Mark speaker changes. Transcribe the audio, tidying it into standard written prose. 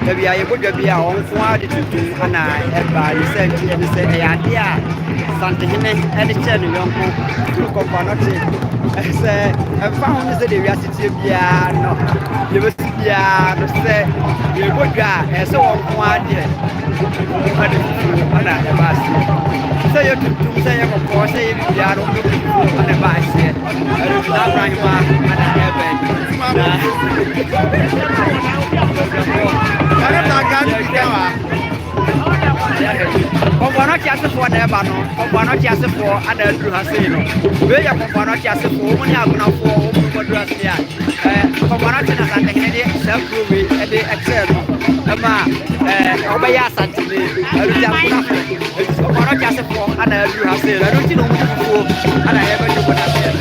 Speaker 1: Maybe I would be our own father to do and I said to him, say, idea, Santehene, and the channel, young companity. I say, I found the reality of no, you was say, you would go, and so on one year. So you to say, of course, say, you are on the bus here. I don't know right now, and I Compano chassis for never no, Compano chassis for other Drasino. We are Compano chassis for only have now for Drasia. Compano Santehene, self-proving, and the excel. Obey Santehene, Compano chassis for other Drasino. I don't know who and I ever do what I said.